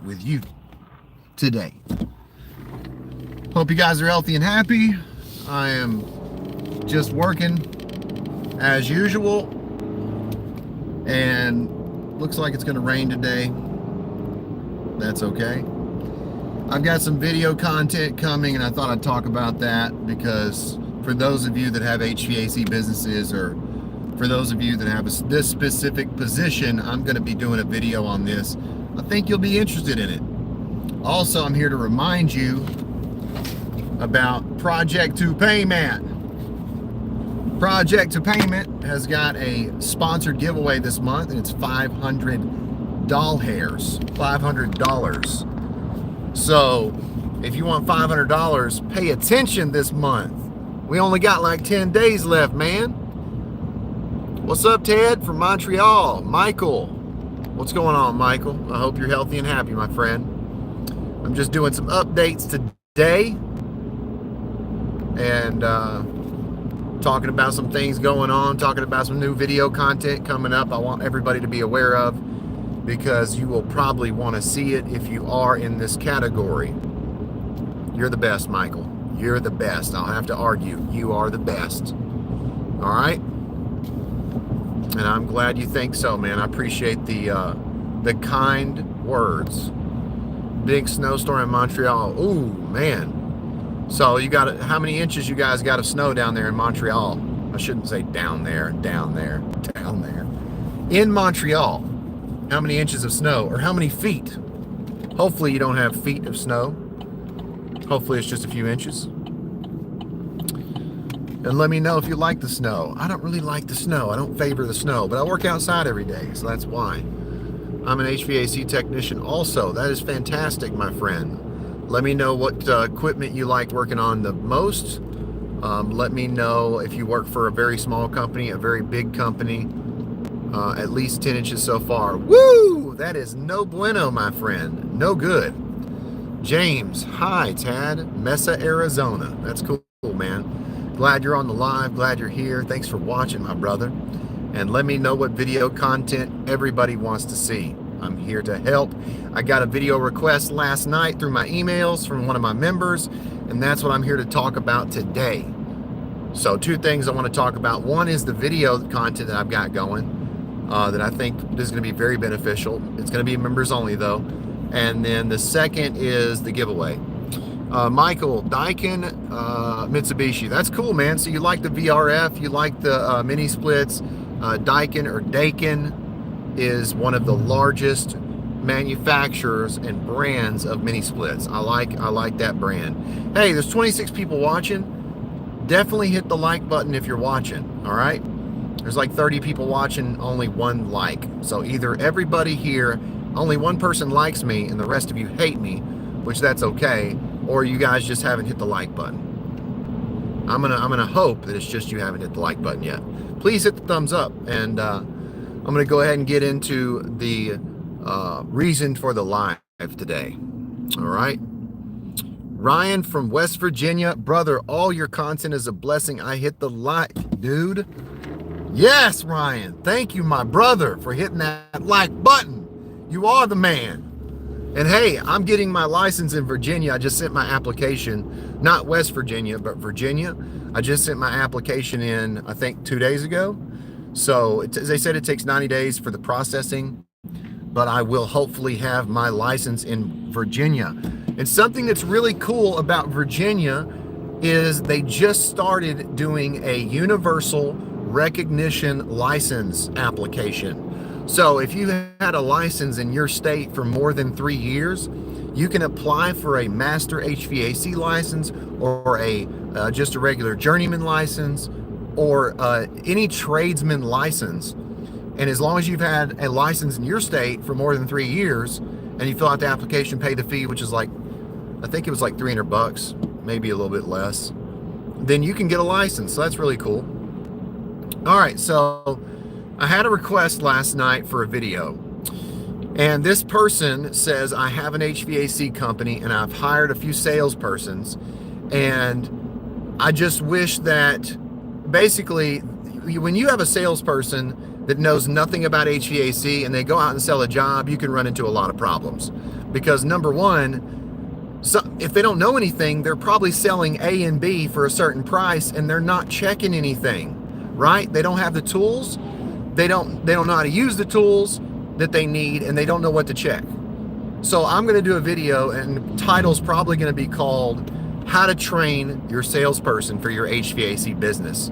with you today. Hope you guys are healthy and happy. I am just working as usual, and looks like it's going to rain today. That's okay. I've got some video content coming, and I thought I'd talk about that because for those of you that have HVAC businesses, or for those of you that have this specific position, I'm going to be doing a video on this. I think you'll be interested in it. Also, I'm here to remind you about Project to Payment. Project to Payment has got a sponsored giveaway this month, and it's 500 doll hairs. $500. So if you want $500, pay attention this month. We only got like 10 days left, man. What's up, Ted from Montreal? Michael, what's going on, Michael? I hope you're healthy and happy, my friend. I'm just doing some updates today and talking about some things going on, talking about some new video content coming up I want everybody to be aware of, because you will probably want to see it if you are in this category. You're the best, Michael. You're the best. I'll have to argue. You are the best. All right? And I'm glad you think so, man. I appreciate the kind words. Big snowstorm in Montreal. Ooh, man. So you got how many inches you guys got of snow down there in Montreal? I shouldn't say down there. In Montreal, how many inches of snow, or how many feet? Hopefully you don't have feet of snow. Hopefully it's just a few inches. And let me know if you like the snow. I don't really like the snow. I don't favor the snow, but I work outside every day, so that's why. I'm an HVAC technician also. That is fantastic, my friend. Let me know what equipment you like working on the most. Let me know if you work for a very small company, a very big company, at least 10 inches so far. Woo! That is no bueno, my friend. No good. James, hi, Tad. Mesa, Arizona. That's cool, man. Glad you're on the live. Glad you're here. Thanks for watching, my brother. And let me know what video content everybody wants to see. I'm here to help. I got a video request last night through my emails from one of my members, and that's what I'm here to talk about today. So two things I want to talk about. One is the video content that I've got going that I think is going to be very beneficial. It's going to be members only, though. And then the second is the giveaway. Michael, Daikin, Mitsubishi. That's cool, man. So you like the VRF, you like the mini splits. Daikin or Daikin is one of the largest manufacturers and brands of mini splits. I like that brand. Hey, there's 26 people watching. Definitely hit the like button if you're watching. All right, there's like 30 people watching, only one like. So either everybody here, only one person likes me and the rest of you hate me, which that's okay, or you guys just haven't hit the like button. I'm gonna hope that it's just you haven't hit the like button yet. Please hit the thumbs up, and I'm going to go ahead and get into the reason for the live today. All right. Ryan from West Virginia. Brother, all your content is a blessing. I hit the like, dude. Yes, Ryan. Thank you, my brother, for hitting that like button. You are the man. And hey, I'm getting my license in Virginia. I just sent my application, not West Virginia, but Virginia. I just sent my application in, I think, 2 days ago. So they said it takes 90 days for the processing, but I will hopefully have my license in Virginia. And something that's really cool about Virginia is they just started doing a universal recognition license application. So if you had a license in your state for more than 3 years, you can apply for a master HVAC license, or just a regular journeyman license, or any tradesman license. And as long as you've had a license in your state for more than 3 years, and you fill out the application, pay the fee, which is like, I think it was like $300, maybe a little bit less, then you can get a license. So that's really cool. All right, so I had a request last night for a video, and this person says, I have an HVAC company and I've hired a few salespersons, and I just wish that basically when you have a salesperson that knows nothing about HVAC and they go out and sell a job, you can run into a lot of problems. Because number one, if they don't know anything, they're probably selling A and B for a certain price and they're not checking anything, right? They don't have the tools. They don't know how to use the tools that they need, and they don't know what to check. So I'm going to do a video, and the title's probably going to be called How to Train Your Salesperson for Your HVAC Business.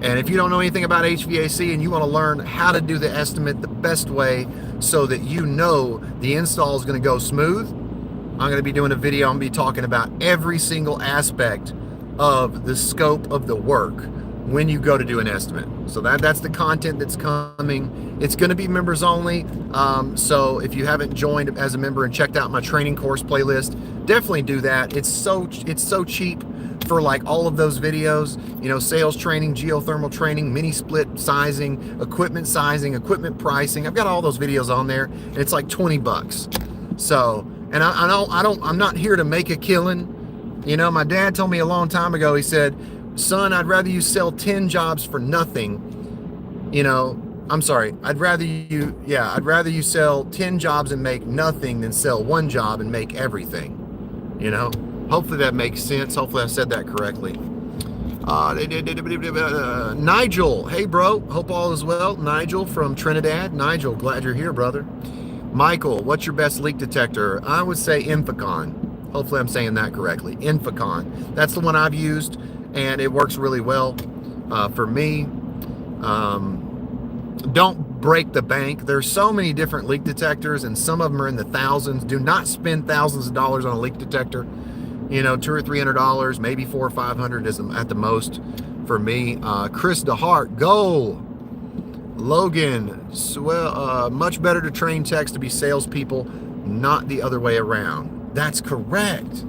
And if you don't know anything about HVAC and you want to learn how to do the estimate the best way so that you know the install is going to go smooth, I'm going to be doing a video. I'm going to be talking about every single aspect of the scope of the work when you go to do an estimate. So that's the content that's coming. It's going to be members only. So if you haven't joined as a member and checked out my training course playlist, definitely do that. It's so cheap for like all of those videos, you know, sales training, geothermal training, mini split sizing, equipment pricing. I've got all those videos on there, and it's like 20 bucks. So, and I'm not here to make a killing. You know, my dad told me a long time ago, he said, son, I'd rather you sell 10 jobs for nothing. You know, I'm sorry. I'd rather you sell 10 jobs and make nothing than sell one job and make everything. You know, hopefully that makes sense. Hopefully I said that correctly. Nigel, hey bro, hope all is well. Nigel from Trinidad. Nigel, glad you're here, brother. Michael, what's your best leak detector? I would say Infocon. Hopefully I'm saying that correctly. Infocon. That's the one I've used, and it works really well for me. Don't break the bank. There's so many different leak detectors, and some of them are in the thousands. Do not spend thousands of dollars on a leak detector. You know, $200 or $300, maybe $400 or $500 is at the most for me. Chris DeHart, go. Logan, much better to train techs to be salespeople, not the other way around. That's correct.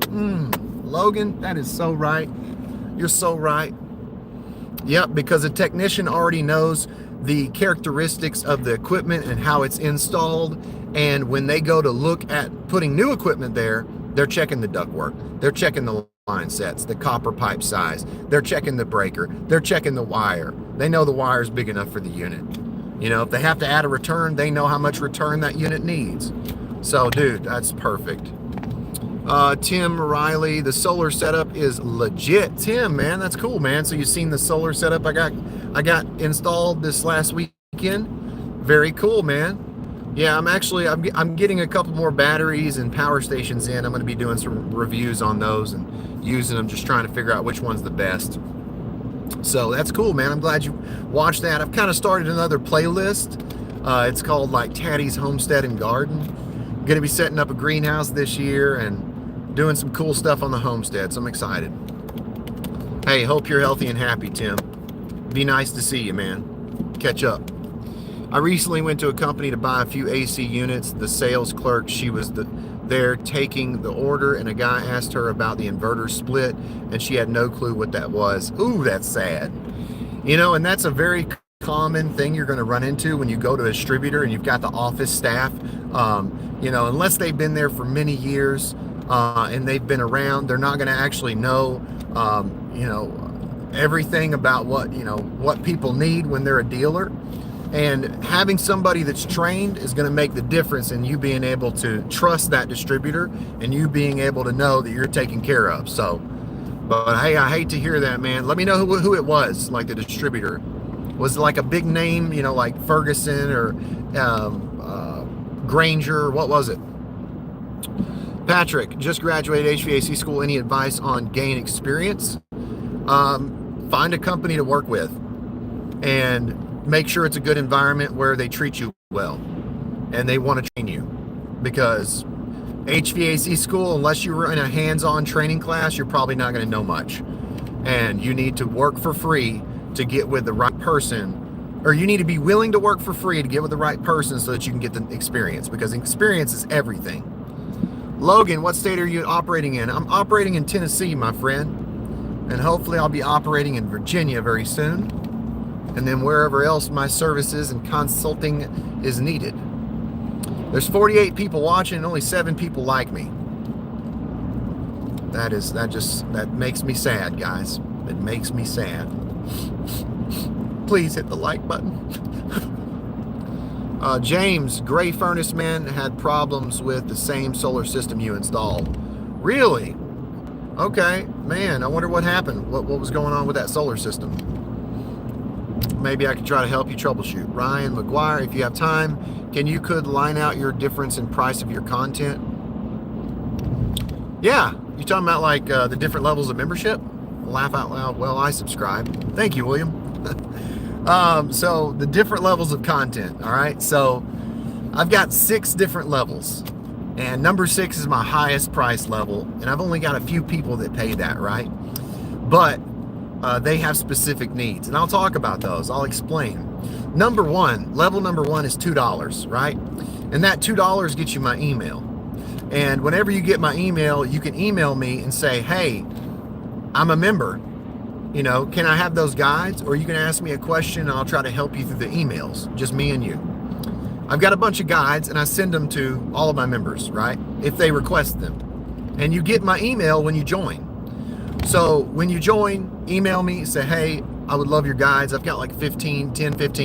Logan, that is so right. You're so right. Yep, because a technician already knows the characteristics of the equipment and how it's installed. And when they go to look at putting new equipment there, they're checking the ductwork. They're checking the line sets, the copper pipe size. They're checking the breaker. They're checking the wire. They know the wire is big enough for the unit. You know, if they have to add a return, they know how much return that unit needs. So, dude, that's perfect. Tim Riley, the solar setup is legit. Tim, man, that's cool, man. So you've seen the solar setup I got installed this last weekend. Very cool, man. Yeah, I'm getting a couple more batteries and power stations in. I'm going to be doing some reviews on those and using them, just trying to figure out which one's the best. So that's cool, man. I'm glad you watched that. I've kind of started another playlist. It's called like Taddy's Homestead and Garden. I'm going to be setting up a greenhouse this year and doing some cool stuff on the homestead, so I'm excited. Hey, hope you're healthy and happy, Tim. Be nice to see you, man. Catch up. I recently went to a company to buy a few AC units. The sales clerk, she was there taking the order, and a guy asked her about the inverter split, and she had no clue what that was. Ooh, that's sad. You know, and that's a very common thing you're going to run into when you go to a distributor and you've got the office staff. You know, unless they've been there for many years and they've been around, they're not going to actually know, you know, everything about what people need when they're a dealer. And having somebody that's trained is going to make the difference in you being able to trust that distributor and you being able to know that you're taken care of. So, but hey, I hate to hear that, man. Let me know who it was, like the distributor. Was it like a big name, you know, like Ferguson or Granger? What was it? Patrick, just graduated HVAC school. Any advice on gain experience? Find a company to work with and make sure it's a good environment where they treat you well and they want to train you, because HVAC school, unless you were in a hands-on training class, you're probably not going to know much, and you need to work for free to get with the right person, or you need to be willing to work for free to get with the right person so that you can get the experience, because experience is everything. Logan, what state are you operating in? I'm operating in Tennessee, my friend, and hopefully I'll be operating in Virginia very soon, and then wherever else my services and consulting is needed. There's 48 people watching and only 7 people like me. That makes me sad, guys. It makes me sad. Please hit the like button. James, Gray Furnace Man had problems with the same solar system you installed. Really? Okay, man, I wonder what happened. What was going on with that solar system? Maybe I could try to help you troubleshoot. Ryan McGuire, if you have time, could line out your difference in price of your content? Yeah, you talking about like the different levels of membership? Laugh out loud. Well, I subscribe. Thank you, William. So the different levels of content. All right. So I've got 6 different levels, and number 6 is my highest price level. And I've only got a few people that pay that, right? But they have specific needs, and I'll talk about those. I'll explain. Level number one is $2, right? And that $2 gets you my email. And whenever you get my email, you can email me and say, hey, I'm a member. You know, can I have those guides? Or you can ask me a question and I'll try to help you through the emails, just me and you. I've got a bunch of guides and I send them to all of my members, right? If they request them. And you get my email when you join. So when you join, email me, say, hey, I would love your guides. I've got like 15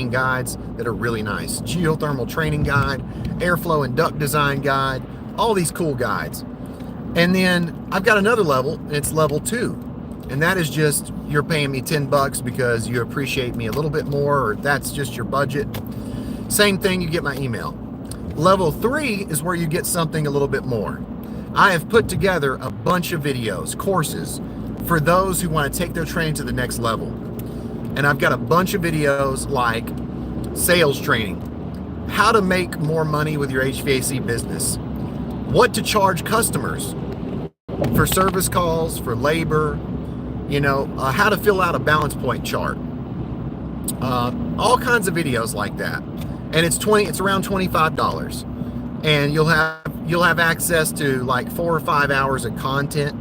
guides that are really nice. Geothermal training guide, airflow and duct design guide, all these cool guides. And then I've got another level, and it's level 2. And that is just, you're paying me $10 because you appreciate me a little bit more, or that's just your budget. Same thing, you get my email. Level 3 is where you get something a little bit more. I have put together a bunch of videos, courses, for those who want to take their training to the next level. And I've got a bunch of videos like sales training, how to make more money with your HVAC business, what to charge customers for service calls, for labor, you know, how to fill out a balance point chart, all kinds of videos like that. And it's around $25, and you'll have access to like 4 or 5 hours of content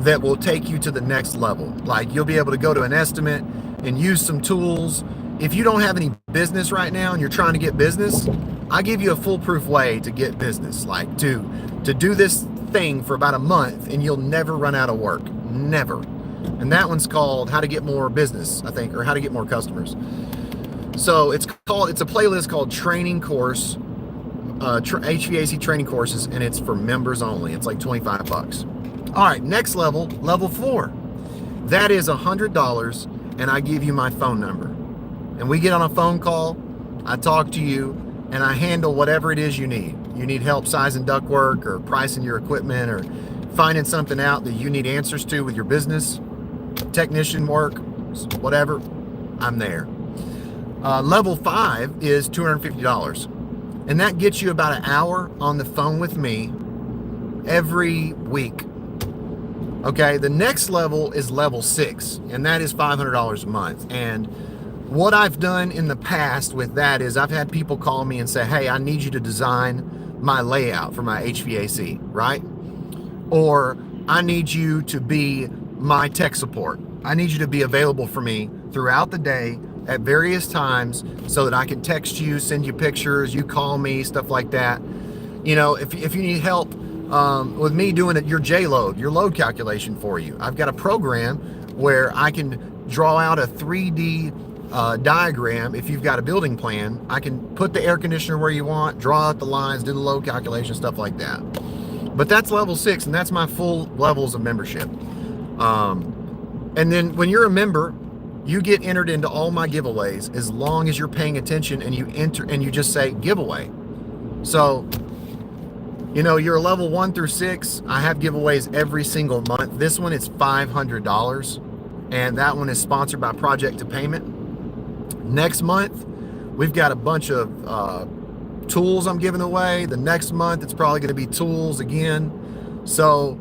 that will take you to the next level. Like, you'll be able to go to an estimate and use some tools. If you don't have any business right now and you're trying to get business, I give you a foolproof way to get business, like to do this thing for about a month and you'll never run out of work. Never. And that one's called How to Get More Business, I think, or How to Get More Customers. So it's a playlist called Training Course, HVAC Training Courses, and it's for members only. It's like $25. All right, next level, level 4. That is $100, and I give you my phone number. And we get on a phone call, I talk to you, and I handle whatever it is you need. You need help sizing ductwork, or pricing your equipment, or finding something out that you need answers to with your business, technician work, whatever, I'm there. Level 5 is $250, and that gets you about an hour on the phone with me every week. Okay, the next level is level 6, and that is $500 a month. And what I've done in the past with that is I've had people call me and say, hey, I need you to design my layout for my HVAC, right? Or I need you to be my tech support. I need you to be available for me throughout the day at various times so that I can text you, send you pictures, you call me, stuff like that. You know, if you need help with me doing your J-load, your load calculation for you, I've got a program where I can draw out a 3D diagram. If you've got a building plan, I can put the air conditioner where you want, draw out the lines, do the load calculation, stuff like that. But that's level 6, and that's my full levels of membership. And then when you're a member, you get entered into all my giveaways as long as you're paying attention and you enter and you just say giveaway. So, you know, you're level 1 through 6. I have giveaways every single month. This one is $500, and that one is sponsored by Project to Payment. Next month, we've got a bunch of tools I'm giving away. The next month, it's probably going to be tools again. So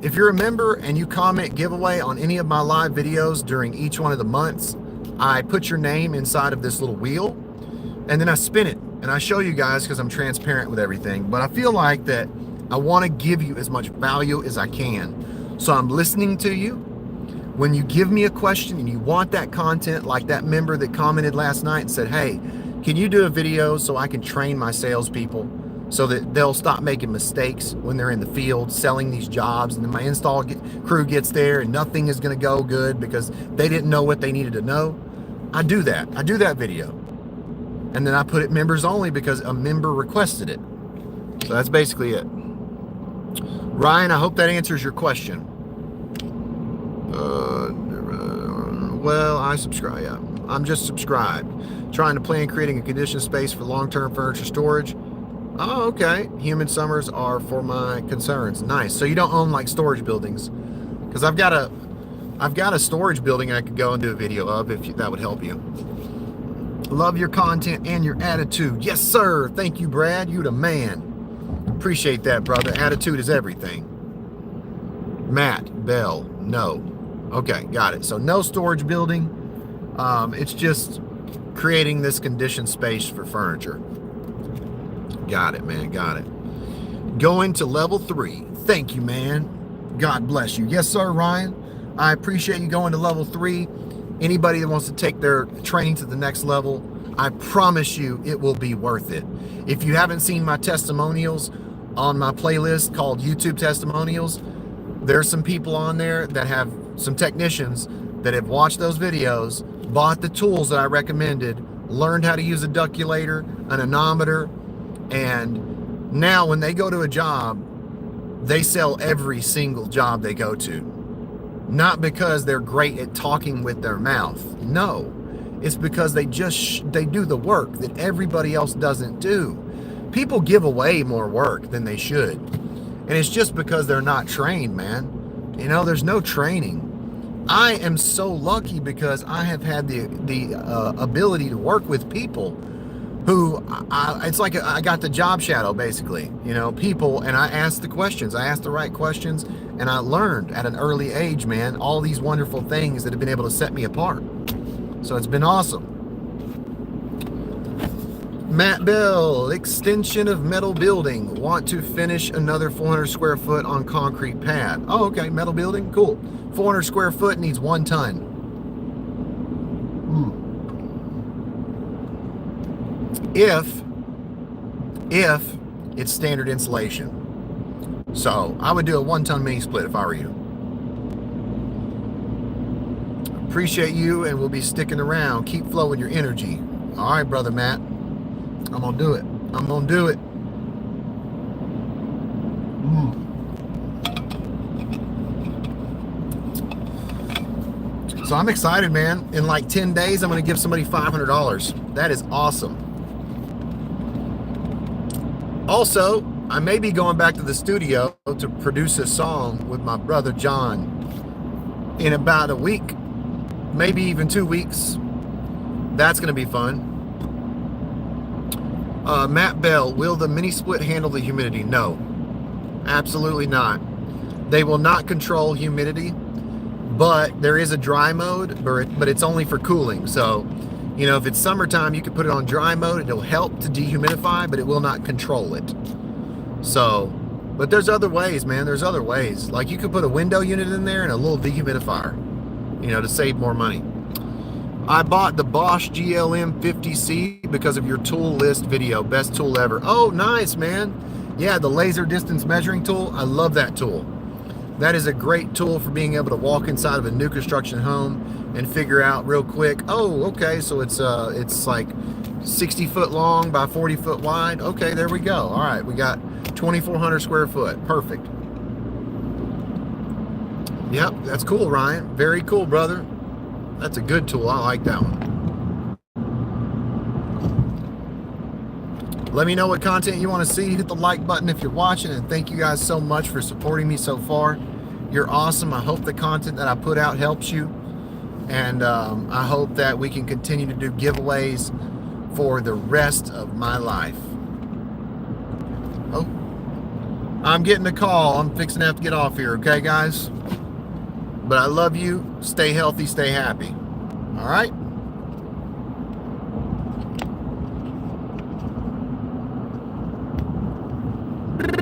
if you're a member and you comment giveaway on any of my live videos during each one of the months, I put your name inside of this little wheel, and then I spin it, and I show you guys because I'm transparent with everything. But I feel like that I want to give you as much value as I can. So I'm listening to you. When you give me a question and you want that content, like that member that commented last night and said, hey, can you do a video so I can train my salespeople so that they'll stop making mistakes when they're in the field selling these jobs, and then my install crew gets there and nothing is going to go good because they didn't know what they needed to know? I do that. I do that video. And then I put it members only because a member requested it. So that's basically it. Ryan, I hope that answers your question. Well, I subscribe. Yeah. I'm just subscribed. Trying to plan creating a conditioned space for long-term furniture storage. Oh, okay. Humid summers are for my concerns. Nice. So you don't own like storage buildings? Because I've got a storage building I could go and do a video of if that would help you. Love your content and your attitude. Yes, sir. Thank you, Brad. You the man. Appreciate that, brother. Attitude is everything. Matt Bell, no. Okay, got it. So no storage building. It's just creating this conditioned space for furniture. Got it, man. Got it. Going to level 3. Thank you, man. God bless you. Yes, sir, Ryan. I appreciate you going to level 3. Anybody that wants to take their training to the next level, I promise you it will be worth it. If you haven't seen my testimonials on my playlist called YouTube Testimonials, there's some people on there that have some technicians that have watched those videos, bought the tools that I recommended, learned how to use a duculator, an anemometer, and now when they go to a job, they sell every single job they go to. Not because they're great at talking with their mouth. No, it's because they do the work that everybody else doesn't do. People give away more work than they should. And it's just because they're not trained, man. You know, there's no training. I am so lucky because I have had the ability to work with people who, it's like I got the job shadow, basically. You know, people, and I asked the questions. I asked the right questions, and I learned at an early age, man, all these wonderful things that have been able to set me apart. So it's been awesome. Matt Bell, extension of metal building. Want to finish another 400 square foot on concrete pad. Oh, okay, metal building, cool. 400 square foot needs 1 ton. If it's standard insulation. So I would do a 1 ton mini split if I were you. Appreciate you, and we'll be sticking around. Keep flowing your energy. All right, brother Matt. I'm gonna do it. I'm gonna do it. So I'm excited, man. In like 10 days, I'm gonna give somebody $500. That is awesome. Also, I may be going back to the studio to produce a song with my brother John in about a week, maybe even 2 weeks. That's gonna be fun. Matt Bell, will the mini split handle the humidity? No, absolutely not. They will not control humidity, but there is a dry mode, but it's only for cooling. So, you know, if it's summertime, you can put it on dry mode. It'll help to dehumidify, but it will not control it. So, but there's other ways, man. There's other ways. Like you could put a window unit in there and a little dehumidifier, you know, to save more money. I bought the Bosch GLM 50C because of your tool list video. Best tool ever. Oh, nice, man. Yeah, the laser distance measuring tool. I love that tool. That is a great tool for being able to walk inside of a new construction home and figure out real quick, oh, okay, so it's like 60 foot long by 40 foot wide. Okay, there we go. All right, we got 2,400 square foot. Perfect. Yep, that's cool, Ryan. Very cool, brother. That's a good tool. I like that one. Let me know what content you want to see. Hit the like button if you're watching, and thank you guys so much for supporting me so far. You're awesome. I hope the content that I put out helps you, and I hope that we can continue to do giveaways for the rest of my life. Oh, I'm getting a call. I'm fixing to have to get off here, okay, guys? But I love you. Stay healthy, stay happy. All right?